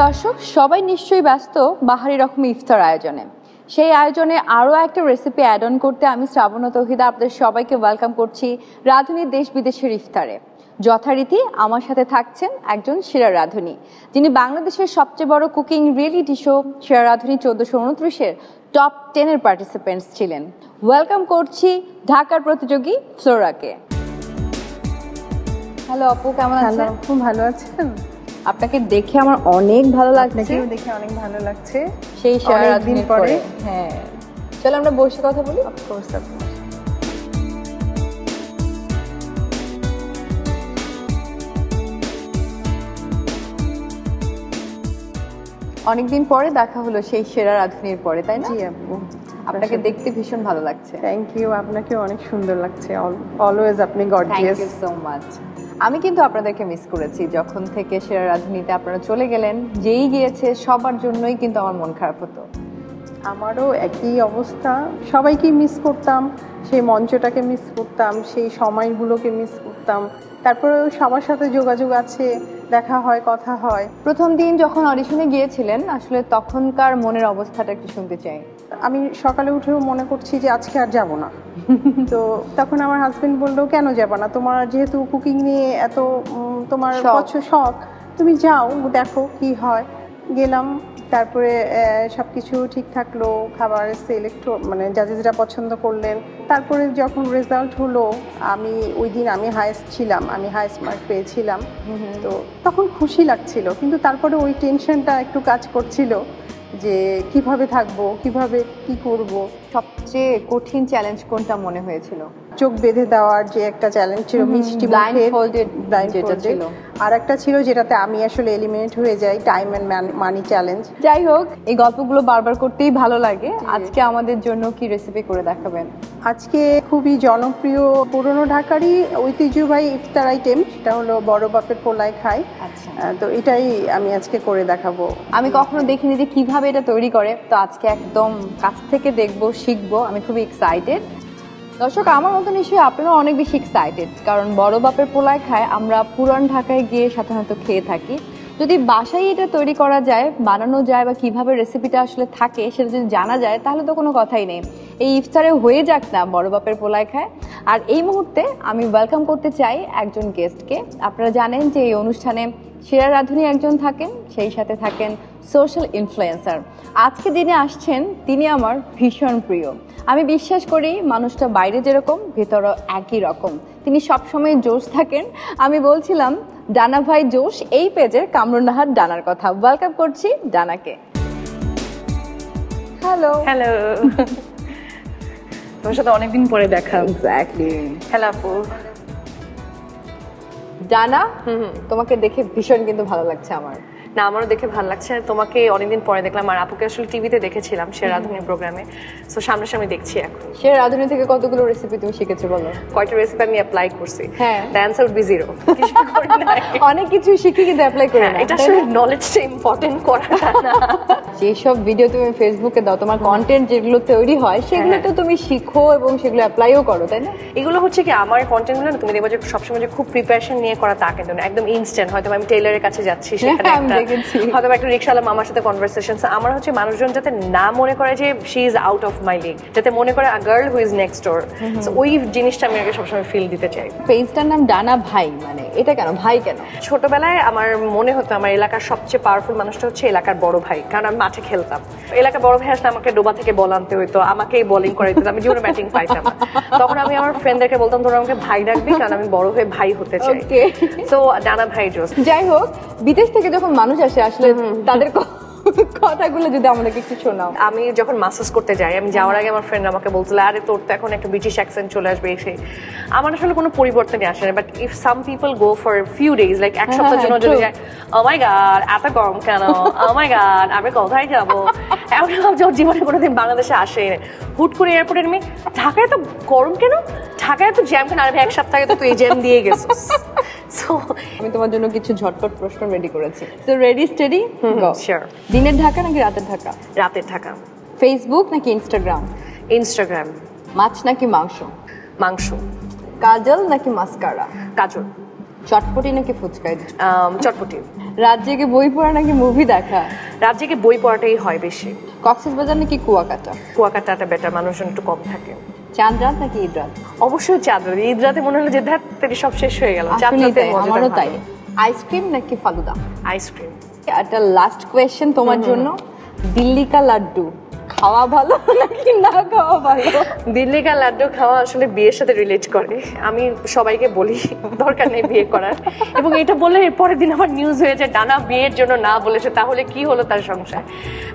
দর্শক, সবাই নিশ্চয়ই ব্যস্ত বাহারি রকম ইফতার আয়োজনে। সেই আয়োজনে আরও একটা রেসিপি অ্যাড অন করতে আমি শ্রাবণা তৌহিদা আপনাদের সবাইকে ওয়েলকাম করছি রাঁধুনির দেশ বিদেশের ইফতারে। যথারীতি আমার সাথে থাকছেন একজন সেরা রাঁধুনি, যিনি বাংলাদেশের সবচেয়ে বড় কুকিং রিয়েলিটি শো সেরা রাঁধুনি 1429-এর টপ 10-এর পার্টিসিপেন্টস ছিলেন। ওয়েলকাম করছি ঢাকার প্রতিযোগী ফ্লোরাকে। হ্যালো আপু, কেমন আছেন? খুব ভালো আছেন? আপনাকে দেখে আমার অনেক ভালো লাগছে। আপনাকেও দেখে অনেক ভালো লাগছে। সেই দিন পরে হ্যাঁ, চলো আমরা বসে কথা বলি। অফকোর্স অনেকদিন পরে দেখা হলো সেই সেরা রাঁধুনির পরে, তাই না? জি আপু, আপনাকে দেখতে ভীষণ ভালো লাগছে। থ্যাংক ইউ, আপনাকেও অনেক সুন্দর লাগছে। অলওয়েজ আপনি গর্জিয়াস। Thank you so much. আমি কিন্তু আপনাদেরকে মিস করেছি যখন থেকে সেরা রাঁধুনিতে আপনারা চলে গেলেন। যেই গিয়েছে সবার জন্যই কিন্তু আমার মন খারাপ হতো। আমারও একই অবস্থা, সবাইকে মিস করতাম, সেই মঞ্চটাকে মিস করতাম, সেই সময়গুলোকে মিস করতাম। তারপরেও সবার সাথে যোগাযোগ আছে, দেখা হয়, কথা হয়। প্রথম দিন যখন অডিশনে গিয়েছিলেন, আসলে তখনকার মনের অবস্থাটা একটু শুনতে চাই। আমি সকালে উঠেও মনে করছি যে আজকে আর যাব না। তো তখন আমার হাজবেন্ড বললো, কেন যাবা না? তোমার যেহেতু কুকিং নিয়ে এত তোমার শখ, তুমি যাও, দেখো কি হয়। গেলাম, তারপরে সবকিছু ঠিক থাকলো, খাবার সিলেক্ট মানে জাজেসরা পছন্দ করলেন। তারপরে যখন রেজাল্ট হলো, ওই দিন আমি হাইয়েস্ট ছিলাম, আমি হাইয়েস্ট মার্ক পেয়েছিলাম। তো তখন খুশি লাগছিল, কিন্তু তারপরে ওই টেনশনটা একটু কাজ করছিল যে কিভাবে থাকবো, কিভাবে কি করব। সবচেয়ে কঠিন চ্যালেঞ্জ কোনটা মনে হয়েছিল? চোখ বেঁধে দেওয়ার যে একটা চ্যালেঞ্জ ছিল, মিষ্টি ব্লাইন্ডফোল্ডেড, আর একটা ছিল যেটাতে আমি আসলে এলিমিনেট হয়ে যাই, টাইম এন্ড মানি চ্যালেঞ্জ। যাই হোক, এই গল্পগুলো বারবার করতেই ভালো লাগে। আজকে আমাদের জন্য কি রেসিপি করে দেখাবেন? আজকে খুবই জনপ্রিয় পুরনো ঢাকারই ঐতিহ্যবাহী ইফতার আইটেম, সেটা হলো বড় বাপের পোলায় খাই। আচ্ছা, তো এটাই আমি আজকে করে দেখাবো। আমি কখনো দেখিনি যে কিভাবে এটা তৈরি করে, তো আজকে একদম কাছ থেকে দেখবো, শিখবো। আমি খুবই এক্সাইটেড। দর্শক, আমার মতো নিশ্চয়ই আপনারা অনেক বেশি এক্সাইটেড, কারণ বড় বাপের পোলায় খায় আমরা পুরান ঢাকায় গিয়ে সাধারণত খেয়ে থাকি। যদি বাসায় এটা তৈরি করা যায়, বানানো যায়, বা কিভাবে রেসিপিটা আসলে থাকে সেটা যদি জানা যায়, তাহলে তো কোনো কথাই নেই। এই ইফতারে হয়ে যাক না বড় বাপের পোলায় খায়। আর এই মুহূর্তে আমি ওয়েলকাম করতে চাই একজন গেস্টকে। আপনারা জানেন যে এই অনুষ্ঠানে সেরা রাঁধুনি একজন থাকেন, সেই সাথে থাকেন সোশ্যাল ইনফ্লুয়েন্সার। আজকে যিনি আসছেন তিনি আমার ভীষণ প্রিয়। আমি বিশ্বাস করি মানুষটা বাইরে যেরকম, ভেতরও একই রকম। তিনি সবসময় জোশ থাকেন। আমি বলছিলাম ডানা ভাই জোশ এই পেজের কামরুন নাহার ডানার কথা। ওয়েলকাম করছি ডানাকে। হ্যালো। হ্যালো, তোমার সাথে অনেকদিন পরে দেখা। এক্স্যাক্টলি। হ্যালো আপু। ডানা, তোমাকে দেখে ভীষণ কিন্তু ভালো লাগছে আমার। না, আমারও দেখে ভালো লাগছে। তোমাকে অনেকদিন পরে দেখলাম, আর আপুকে আসলে টিভিতে দেখেছিলাম সেরা রাঁধুনির প্রোগ্রামে। সো সামনাসামনি দেখছি এখন। সেরা রাঁধুনি থেকে কতগুলো রেসিপি তুমি শিখেছো বলো? কয়টা রেসিপি আমি অ্যাপ্লাই করছি? হ্যাঁ, দ্য অ্যানসার উড বি 0। অনেক কিছু শিখি কিন্তু অ্যাপ্লাই করি না। এটা আসলে নলেজটা ইম্পর্টেন্ট করাটা না। যেসব ভিডিও তুমি ফেসবুকে দাও, তোমার কন্টেন্ট যেগুলো তৈরি হয় সেগুলো তো তুমি শিখো এবং সেগুলো অ্যাপ্লাইও করো, তাই না? এগুলো হচ্ছে কি, আমার কন্টেন্টগুলো না তুমি দেখবে যে সবসময় যে খুব প্রিপারেশন নিয়ে করা তা কিন্তু না, একদম ইনস্ট্যান্ট। হয়তো আমি টেইলারের কাছে যাচ্ছি, সেখানে হয়তো একটা রিক্সাওয়ালা মামার সাথে কনভারসেশন। আমার হচ্ছে মানুষজন যাতে না মনে করে যে she is out of my league, যাতে মনে করে a girl who is next ডোর। ওই জিনিসটা আমি আগে সবসময় ফিল দিতে চাই। পেজটার নাম ডানা ভাই, মানে এটা কেন ভাই কেন? ছোটবেলায় আমার মনে হতো আমার এলাকার সবচেয়ে পাওয়ারফুল মানুষটা হচ্ছে এলাকার বড় ভাই, কারণ আমি মাঠে খেলতাম। এলাকার বড় ভাই আসলে আমাকে ডোবা থেকে বল আনতে হইতো, আমাকেই বোলিং করে দিত, আমি জীবনে ব্যাটিং পাইতাম। তখন আমি আমার ফ্রেন্ডদেরকে বলতাম তোরা আমাকে ভাই ডাকবি, কারণ আমি বড় হয়ে ভাই হতে চাই। সো ডানা ভাই জোস। যাই হোক, বিদেশ থেকে যখন মানুষ আসে আসলে তাদের কথাগুলো যদি আমাদেরকে একটু শোনাও। আমি যখন মাস্টার্স করতে যাই, আমি যাওয়ার আগে আমার ফ্রেন্ড আমাকে বলছিল, আরে তোর তো এখন একটা ব্রিটিশ অ্যাকসেন্ট চলে আসবে। এসে আমার আসলে কোনো পরিবর্তনই আসে না। But if some people go for few days, like এক সপ্তাহের জন্য যদি যায়, ও মাই গড এত গরম কেন, ও মাই গড আমি কোথায় যাবো, এমন জীবনে কোনোদিন বাংলাদেশে আসে। হুট করে এয়ারপোর্টে নেমে ঢাকায় তো গরম কেন, ঢাকায় তো জ্যাম কেন, আর এক সপ্তাহে তো তুই জ্যাম দিয়ে গেছিস। সো আমি তোমার জন্য কিছু ঝটপট প্রশ্ন রেডি করেছি। So ready steady go. Sure. দিনের ঢাকা নাকি রাতের ঢাকা? রাতের ঢাকা। ফেসবুক নাকি ইনস্টাগ্রাম? ইনস্টাগ্রাম। মাছ নাকি মাংস? মাংস। কাজল নাকি মাস্কারা? কাজল। চটপটি নাকি ফুচকা? চটপটি। রাত জেগে বই পড়া নাকি মুভি দেখা? রাত জেগে বই পড়াটাই হয় বেশি। কক্সবাজার নাকি কুয়াকাটা? কুয়াকাটাটা বেটার, মানুষজন একটু কম থাকে। চাঁদ রাত নাকি ঈদ রাত? অবশ্যই চাঁদ রাত। ঈদ রাতে মনে হলো যে ধ্যাত থেকে সব শেষ হয়ে গেল। চাঁদ রাতে আমারও তাই। আইসক্রিম নাকি ফালুদা? আইসক্রিম। একটা লাস্ট কোয়েশ্চেন তোমার জন্য, দিল্লি কা লাড্ডু খাওয়া ভালো নাকি না খাওয়া ভালো? দিল্লি কা লাড্ডু খাওয়া আসলে বিয়ের সাথে রিলেট করে। আমি সবাইকে বলি দরকার নেই বিয়ে করার, এবং এটা বলে এর পরের দিন আমার নিউজ হয়ে যায় ডানা বিয়ের জন্য না বলেছে, তাহলে কি হলো তার সংসার।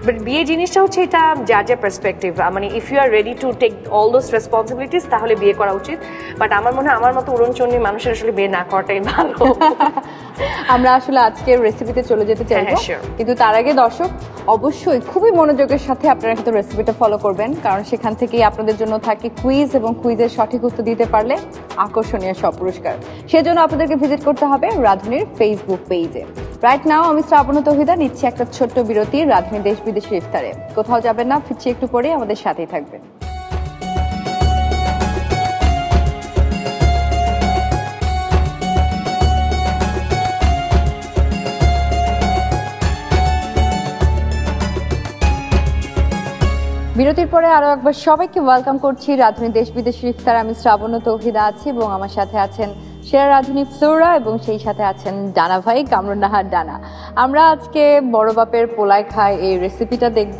বাট বিয়ে জিনিসটা হচ্ছে এটা যার যা পার্সপেক্টিভ, মানে if you are ready to take all those responsibilities তাহলে বিয়ে করা উচিত। বাট আমার মনে হয় আমার মতো উড়নচণ্ডী মানুষের আসলে বিয়ে না করাটাই ভালো। আমরা আসলে আজকের রেসিপিতে চলে যেতে চাই, কিন্তু তার আগে দর্শক অবশ্যই খুবই মনোযোগের সাথে আপনারা কিন্তু রেসিপিটা ফলো করবেন, কারণ সেখান থেকেই আপনাদের জন্য থাকে কুইজ, এবং কুইজের সঠিক উত্তর দিতে পারলে আকর্ষণীয় সব পুরস্কার। সেজন্য আপনাদেরকে ভিজিট করতে হবে রাঁধুনির ফেসবুক পেজে। রাইট নাও আমি শ্রাবণ তৌহিদা নিচ্ছি একটা ছোট্ট বিরতি রাঁধুনি দেশ বিদেশের ইফতারে। কোথাও যাবেন না, ফিরছি একটু পরে, আমাদের সাথেই থাকবেন। বিরতির পরে আরো একবার সবাইকে ওয়েলকাম করছি রাঁধুনি দেশ বিদেশের ইফতার। আমি শ্রাবণ তৌহিদা আছি এবং আমার সাথে আছেন সেরা রাঁধুনি ফ্লোরা, এবং সেই সাথে আছেন ডানা ভাই, কামরুন্নাহার ডানা। আমরা আজকে বড় বাপের পোলায় খাই এই রেসিপিটা দেখব।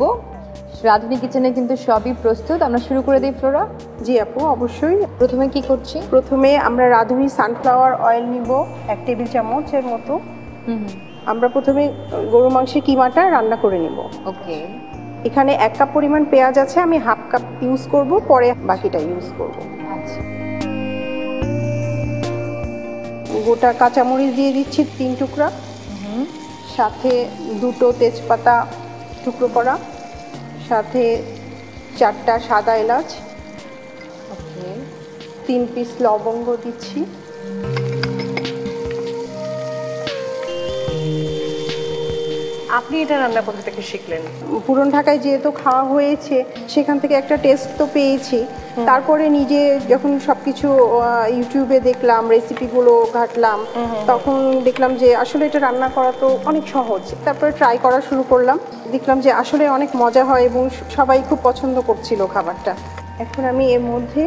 রাঁধুনি কিচেনে কিন্তু সবই প্রস্তুত, আমরা শুরু করে দিই ফ্লোরা। জি আপু, অবশ্যই। প্রথমে কি করছি? প্রথমে আমরা রাঁধুনি সানফ্লাওয়ার অয়েল নিব 1 টেবিল চামচের মতো। আমরা প্রথমে গরু মাংসের কিমাটা রান্না করে নিব। ওকে। এখানে 1 কাপ পরিমাণ পেঁয়াজ আছে, আমি হাফ কাপ ইউজ করব, পরে বাকিটা ইউজ করব। আচ্ছা। গোটা কাঁচামরিচ দিয়ে দিচ্ছি 3 টুকরা, সাথে 2টো তেজপাতা টুকরো করা, সাথে 4টা সাদা এলাচ, ওকে, 3 পিস লবঙ্গ দিচ্ছি। আপনি এটা রান্না করতে থেকে শিখলেন? পুরন ঢাকায় যেহেতু খাওয়া হয়েছে, সেখান থেকে একটা টেস্ট তো পেয়েছি। তারপরে নিজে যখন সবকিছু ইউটিউবে দেখলাম, রেসিপিগুলো ঘাটলাম, তখন দেখলাম যে আসলে এটা রান্না করা তো অনেক সহজ। তারপরে ট্রাই করা শুরু করলাম, দেখলাম যে আসলে অনেক মজা হয় এবং সবাই খুব পছন্দ করছিল খাবারটা। এখন আমি এর মধ্যে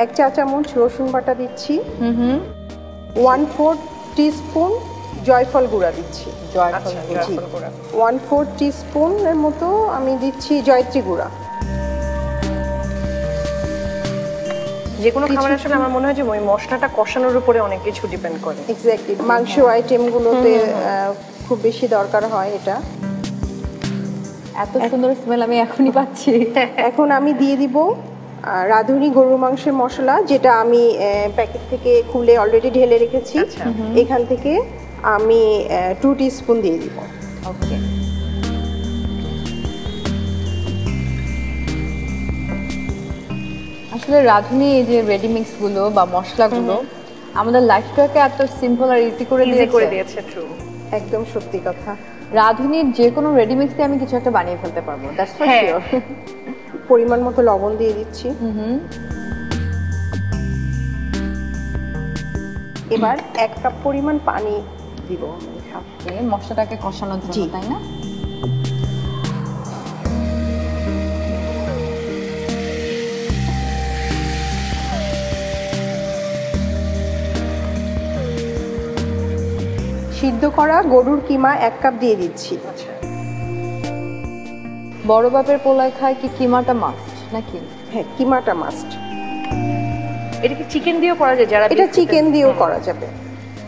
1 চা চামচ রসুন বাটা দিচ্ছি, 1/4 টিস্পুন জয়ফল গুঁড়া দিচ্ছি, 1/4 টিস্পুনের মতো আমি দিচ্ছি জয়ত্রী গুঁড়া। যে কোনো খাবার আসলে আমার মনে হয় যে ওই মশলাটা কষানোর উপরে অনেক কিছু ডিপেন্ড করে। এক্স্যাক্টলি, মাংস আইটেমগুলোতে খুব বেশি দরকার হয় এটা। এত সুন্দর স্মেল আমি এখনই পাচ্ছি। এখন আমি দিয়ে দিব রাঁধুনি গরুর মাংসের মশলা, যেটা আমি প্যাকেট থেকে খুলে অলরেডি ঢেলে রেখেছি। এখান থেকে আমি 2 টিস্পুন দিয়ে দিব। ওকে। আসলে রাঁধুনি এই যে রেডি মিক্স গুলো বা মশলাগুলো আমাদের লাইফটাকে এত সিম্পল আর ইজি করে দিয়েছে। ট্রু, একদম সত্যি কথা। রাঁধুনির যে কোনো রেডি মিক্স দিয়ে আমি কিছু একটা বানিয়ে ফেলতে পারবো, দ্যাটস ফর শিওর। পরিমাণ মতো লবণ দিয়ে দিচ্ছি। এবার 1 কাপ পরিমাণ পানি দিব মশলাটাকে কষানোর জন্য, তাই না? সিদ্ধ করা গরুর কিমা 1 কাপ দিয়ে দিচ্ছি। বড় বাপের পোলায় খায় কি কিমাটা মাস্ট নাকি? হ্যাঁ, কিমাটা মাস্ট। এটা কি চিকেন দিয়েও করা যায়? যারা এটা চিকেন দিয়েও করা যাবে।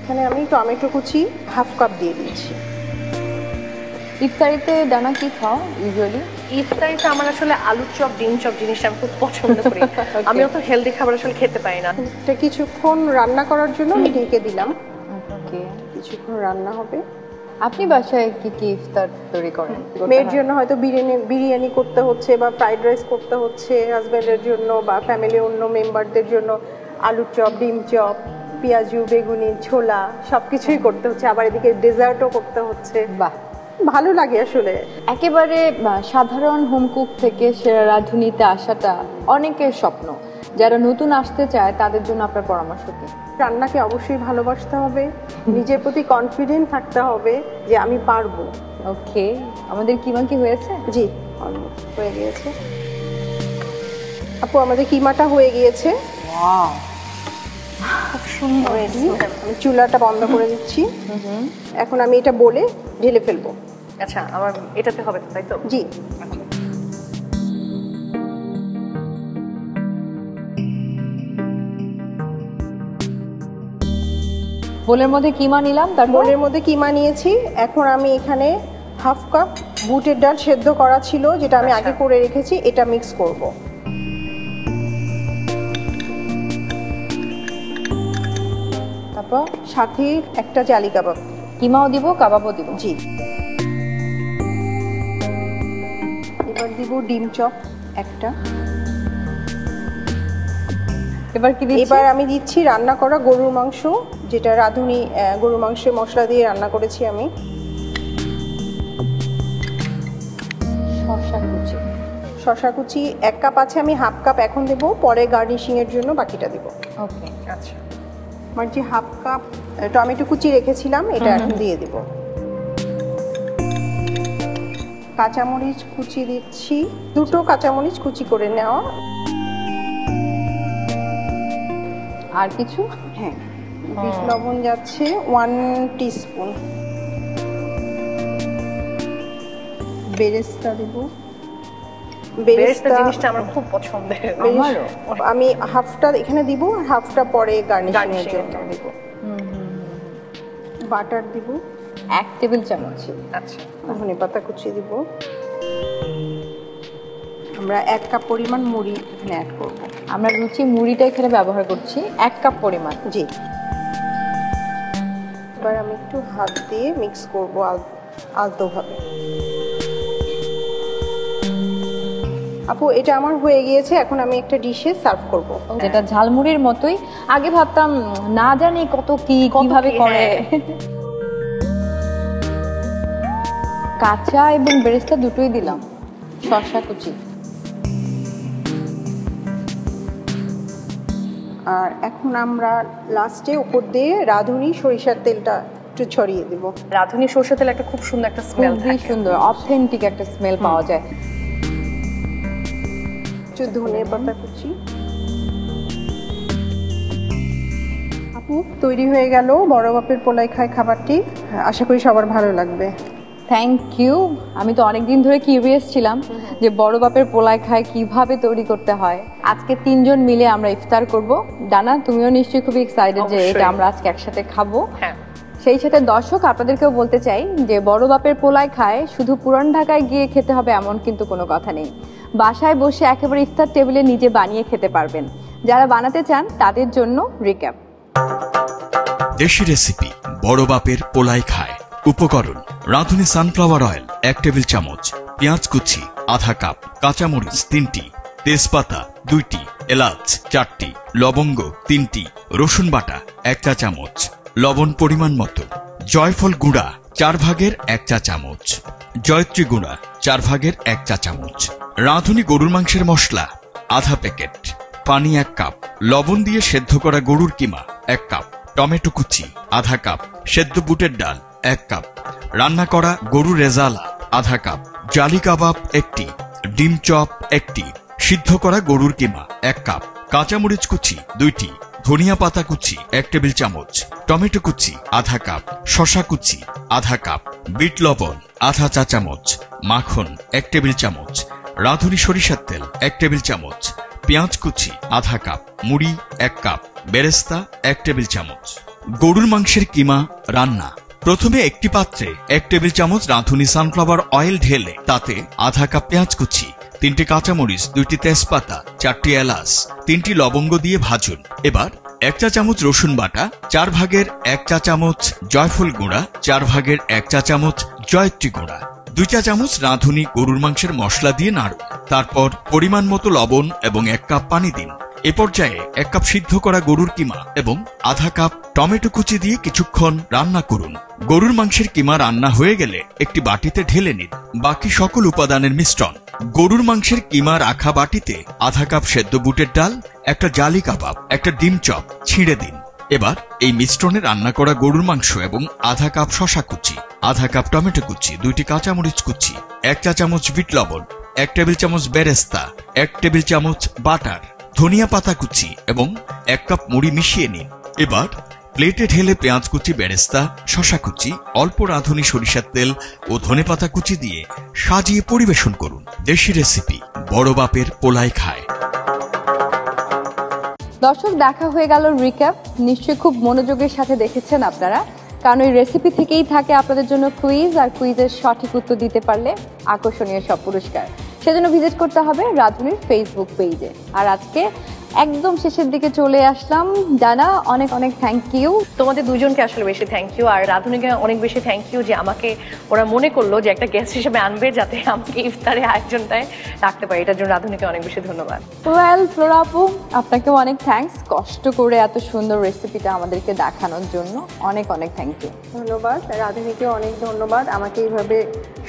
এখানে আমি টমেটো কুচি হাফ কাপ দিয়ে দিচ্ছি। ইফতারিতে ডানা কি খাও ইউজুয়ালি? ইফতারিতে আমার আসলে আলুর চপ, ডিম চপ জিনিসটা আমি খুব পছন্দ করি। আমি অত হেলদি খাবার আসলে খেতে পাই না। এটা কিছুক্ষণ রান্না করার জন্য আমি ঢেকে দিলাম। ওকে, কিছুক্ষণ রান্না হবে। আপনি বাসায় কি কি ইফতার তৈরি করেন? মেয়ের জন্য হয়তো বিরিয়ানি করতে হচ্ছে বা ফ্রাইড রাইস করতে হচ্ছে, হাজব্যান্ডের জন্য বা ফ্যামিলির অন্য মেম্বারদের জন্য আলুর চপ, ডিম চপ, পেঁয়াজু, বেগুনি, ছোলা সবকিছুই করতে হচ্ছে। আবার এদিকে ডেজার্টও করতে হচ্ছে। বাহ, ভালো লাগে আসলে। একেবারে সাধারণ হোম কুক থেকে সেরা রাঁধুনিতে আসাটা অনেকের স্বপ্ন, যারা নতুন আসতে চায় তাদের জন্য আপনার পরামর্শ কি? রান্নাকে অবশ্যই ভালোবাসতে হবে, নিজের প্রতি কনফিডেন্ট থাকতে হবে যে আমি পারবো। ওকে, আমাদের কিমা কি হয়েছে? জি, অলমোস্ট হয়ে গিয়েছে আপু, আমাদের কিমাটা হয়ে গিয়েছে। ওয়াও, খুব সুন্দর। আমি চুলাটা বন্ধ করে দিচ্ছি। এখন আমি এটা বলে ঢেলে ফেলবো। আচ্ছা, আমার এটাতে হবে তো, তাই তো? জি। আচ্ছা। বোলের মধ্যে কিমা নিলাম, তারপর বোলের মধ্যে কিমা নিয়েছি। এখন আমি এখানে হাফ কাপ বুটের ডাল সেদ্ধ করা ছিল, যেটা আমি আগে করে রেখেছি, এটা মিক্স করব। তারপর সাথে একটা জালি কাবাব, কিমাও দিব, কাবাবও দিব। জি। এবার দিব ডিম চপ একটা। এবার কি দিচ্ছি? এবার আমি দিচ্ছি রান্না করা গরুর মাংস, যেটা রাঁধুনি গরুর মাংসের মশলা দিয়ে রান্না করেছি আমি। শসা কুচি, শসা কুচি 1 কাপ আছে, আমি হাফ কাপ এখন দেবো, পরে গার্নিশিং এর জন্য বাকিটা দেবো। ওকে। আচ্ছা, আমার যে হাফ কাপ টমেটো কুচি রেখেছিলাম, এটা এখন দিয়ে দেবো। কাঁচামরিচ কুচি দিচ্ছি, 2টো কাঁচামরিচ কুচি করে নেওয়া। আর কিছু? হ্যাঁ, বিট লবণ যাচ্ছে 1 টিস্পুন। বেরেস্তা দেব। বেরেস্তা জিনিসটা আমার খুব পছন্দের। আমারও। আমি হাফটা এখানে দিব, আর হাফটা পরে গার্নিশিং এর জন্য দেব। বাটার দিব 1 টেবিল চামচ। আচ্ছা, ধনেপাতা কুচি দিব। আমরা 1 কাপ পরিমাণ মুড়ি এখানে অ্যাড করব। আমরা রুচি মুড়িটা এখানে ব্যবহার করছি 1 কাপ পরিমাণ। জি। এবার আমি একটু হাত দিয়ে মিক্স করব আলতোভাবে। আপু, এটা আমার হয়ে গিয়েছে, এখন আমি একটা ডিশে সার্ভ করব। যেটা ঝালমুড়ির মতোই। আগে ভাবতাম না জানি কত কি কিভাবে করে। কাঁচা এবং বেরেস্তা দুটোই দিলাম, শসা কুচি। আর এখন আমরা লাস্টে উপর দিয়ে রাঁধুনি সরিষার তেলটা একটু ছড়িয়ে দেব। রাঁধুনি সরষের তেল একটা খুব সুন্দর একটা স্মেল, খুবই সুন্দর, অথেন্টিক একটা স্মেল পাওয়া যায়। একটু ধনেপাতা কুচি। আপু, তৈরি হয়ে গেল বড় বাপের পোলাই খায় খাবারটি। আশা করি সবার ভালো লাগবে। Thank you. আমি তো অনেকদিন ধরে কিউরিয়াস ছিলাম যে বড় বাপের পোলায় খায় কিভাবে তৈরি করতে হয়। আজকে 3 জন মিলে আমরা ইফতার করব। ডানা, তুমিও নিশ্চয়ই খুবই এক্সাইটেড যে এটা আমরা আজকে একসাথে খাবো। হ্যাঁ। সেই সাথে দর্শক আপনাদেরকেও বলতে চাই যে বড় বাপের পোলায় খায় শুধু পুরান ঢাকায় গিয়ে খেতে হবে এমন কিন্তু কোনো কথা নেই। বাসায় বসে একেবারে ইফতার টেবিলে নিজে বানিয়ে খেতে পারবেন। যারা বানাতে চান তাদের জন্য রিক্যাপ। দেশি রেসিপি বড় বাপের পোলাই খায়। উপকরণ: রাঁধুনি সানফ্লাওয়ার অয়েল 1 টেবিল চামচ, পেঁয়াজ কুচি আধা কাপ, কাঁচামরিচ 3টি, তেজপাতা 2টি, এলাচ 4টি, লবঙ্গ 3টি, রসুন বাটা 1 চা চামচ, লবণ পরিমাণ মতো, জয়ফল গুঁড়া 4 ভাগের 1 চা চামচ, জয়ত্রী গুঁড়া 4 ভাগের 1 চা চামচ, রাঁধুনি গরুর মাংসের মশলা আধা প্যাকেট, পানি 1 কাপ, লবণ দিয়ে সেদ্ধ করা গরুর কিমা 1 কাপ, টমেটো কুচি আধা কাপ, সেদ্ধ বুটের ডাল 1 কাপ, রান্না করা গরুর রেজালা আধা কাপ, জালি কাবাব 1টি, ডিম চপ 1টি, সিদ্ধ করা গরুর কিমা 1 কাপ, কাঁচামরিচ কুচি 2টি, ধনিয়া পাতা কুচি 1 টেবিল চামচ, টমেটো কুচি আধা কাপ, শসা কুচি আধা কাপ, বিট লবণ আধা চা চামচ, মাখন 1 টেবিল চামচ, রাঁধুনি সরিষার তেল 1 টেবিল চামচ, পেঁয়াজ কুচি আধা কাপ, মুড়ি 1 কাপ, বেরেস্তা 1 টেবিল চামচ। গরুর মাংসের কিমা রান্না: প্রথমে একটি পাত্রে 1 টেবিল চামচ রাঁধুনি সানফ্লাওয়ার অয়েল ঢেলে তাতে আধা কাপ পেঁয়াজ কুচি, 3টি কাঁচামরিচ, 2টি তেজপাতা, 4টি এলাচ, 3টি লবঙ্গ দিয়ে ভাজুন। এবার 1 চা চামচ রসুন বাটা, 4 ভাগের 1 চা চামচ জয়ফল গুঁড়া, 4 ভাগের 1 চা চামচ জয়ত্রী গুঁড়া, 2 চা চামচ রাঁধুনি গরুর মাংসের মশলা দিয়ে নাড়ুন। তারপর পরিমাণ মতো লবণ এবং 1 কাপ পানি দিন। এ পর্যায়ে 1 কাপ সিদ্ধ করা গরুর কিমা এবং আধা কাপ টমেটো কুচি দিয়ে কিছুক্ষণ রান্না করুন। গরুর মাংসের কিমা রান্না হয়ে গেলে একটি বাটিতে ঢেলে নিন। বাকি সকল উপাদানের মিশ্রণ গরুর মাংসের কিমা রাখা বাটিতে আধা কাপ সেদ্ধ বুটের ডাল, একটা জালি কাবাব, একটা ডিম চপ ছিঁড়ে দিন। এবার এই মিশ্রণে রান্না করা গরুর মাংস এবং আধা কাপ শসা কুচি, আধা কাপ টমেটো কুচি, 2টি কাঁচামরিচ কুচি, 1 চা চামচ বিট লবণ, 1 টেবিল চামচ বেরেস্তা, 1 টেবিল চামচ বাটার, ধনিয়া পাতা কুচি এবং 1 কাপ মুড়ি মিশিয়ে নিন। এবার প্লেটে ঢেলে পেঁয়াজ কুচি, বেরেস্তা, শসা কুচি, অল্প রাঁধুনি সরিষার তেল ও ধনেপাতা কুচি দিয়ে সাজিয়ে পরিবেশন করুন। দেশি রেসিপি, বড় বাপের পোলায় খায়। দর্শক, দেখা হয়ে গেল রিক্যাপ। নিশ্চয়ই খুব মনোযোগের সাথে দেখেছেন আপনারা, কারণ ওই রেসিপি থেকেই থাকে আপনাদের জন্য কুইজ, আর কুইজের সঠিক উত্তর দিতে পারলে আকর্ষণীয় সব পুরস্কার। সেজন্য ভিজিট করতে হবে রাধুনির ফেসবুক পেজে। আর আজকে একদম শেষের দিকে চলে আসলাম। ডানা, অনেক অনেক থ্যাংক ইউ। তোমাদের দুজনকে আসলে বেশি থ্যাংক ইউ, আর রাধুনিকে অনেক বেশি থ্যাংক ইউ যে আমাকে ওরা মনে করলো যে একটা গেস্ট হিসেবে আনবে, যাতে আমাকে ইফতারে আয়োজনটায় রাখতে পারি। এটার জন্য রাধুনিকে অনেক বেশি ধন্যবাদ। ওয়েল, ফ্লোরা আপু, আপনাকেও অনেক থ্যাঙ্কস, কষ্ট করে এত সুন্দর রেসিপিটা আমাদেরকে দেখানোর জন্য অনেক অনেক থ্যাংক ইউ। ধন্যবাদ রাধুনিকে, অনেক ধন্যবাদ আমাকে এইভাবে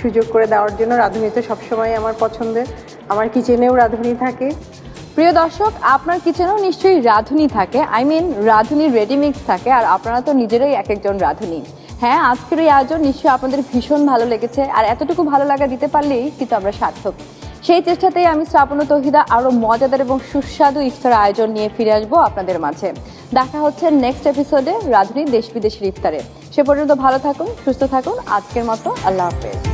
সুযোগ করে দেওয়ার জন্য। রাধুনি তো সবসময় আমার পছন্দের, আমার কিচেনেও রাধুনি থাকে। প্রিয় দর্শক, আপনার কিচেনেও নিশ্চয়ই রাঁধুনি থাকে, রাঁধুনির রেডিমিক্স থাকে, আর আপনারা তো নিজেরাই এক একজন রাঁধুনি। হ্যাঁ, আজকের এই আয়োজন নিশ্চয়ই আপনাদের ভীষণ ভালো লেগেছে, আর এতটুকু ভালো লাগা দিতে পারলেই কিন্তু আমরা সার্থক। সেই চেষ্টাতেই আমি শ্রাবণ ও তৌহিদা আরও মজাদার এবং সুস্বাদু ইফতার আয়োজন নিয়ে ফিরে আসবো আপনাদের মাঝে। দেখা হচ্ছে নেক্সট এপিসোডে রাঁধুনির দেশ বিদেশের ইফতারে। সে পর্যন্ত ভালো থাকুন, সুস্থ থাকুন। আজকের মতো আল্লাহ হাফেজ।